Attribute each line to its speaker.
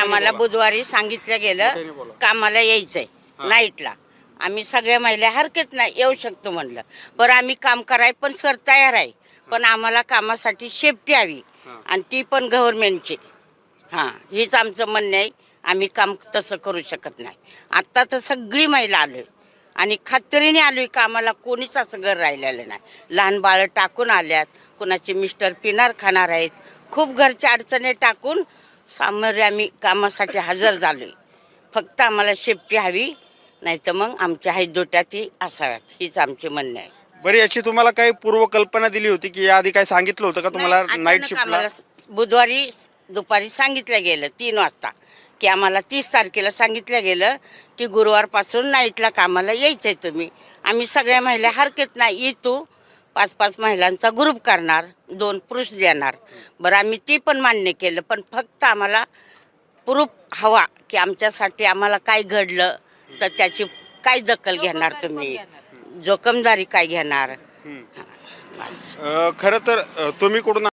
Speaker 1: आम्हाला बुधवारी सांगितलं गेलं कामाला यायचंय नाईटला. आम्ही सगळ्या महिला हरकत नाही येऊ शकतो म्हणलं. बरं आम्ही काम कराय पण सर तयार आहे, पण आम्हाला कामासाठी सेफ्टी हवी आणि ती पण गव्हर्नमेंटची. हां, हीच आमचं म्हणणं आहे. आम्ही काम तसं करू शकत नाही. आत्ता तर सगळी महिला आलोय आणि खात्रीने आलोय का आम्हाला कोणीच असं घर राहिलेलं नाही. लहान बाळं टाकून आल्यात, कुणाचे मिस्टर पिणार खाणार आहेत. खूप घरच्या अडचणी टाकून सामोरे आम्ही कामासाठी हजर झालोय. फक्त आम्हाला सेफ्टी हवी, नाही तर मग आमच्या हैदोट्यातही असाव्यात, हीच आमचे म्हणणे आहे.
Speaker 2: बरं, याची तुम्हाला काही पूर्वकल्पना दिली होती की याआधी काय सांगितलं होतं का तुम्हाला
Speaker 1: नाही,
Speaker 2: नाईट
Speaker 1: अचानक
Speaker 2: शिफ्टला?
Speaker 1: आम्हाला बुधवारी दुपारी सांगितलं गेलं 3 वाजता की आम्हाला 30 तारखेला सांगितलं गेलं की गुरुवारपासून नाईटला कामाला यायचं आहे तुम्ही. आम्ही सगळ्या महिला हरकत नाही येतो, 5-5 महिलांचा ग्रुप करणार, 2 पुरुष देणार. बरं आम्ही ती पण मान्य केलं, पण फक्त आम्हाला प्रूफ हवा की आमच्यासाठी आम्हाला काय घडलं तर त्याची काय दखल घेणार तुम्ही, जोखमदारी काय घेणार.
Speaker 2: खरं तर तुम्ही कुठून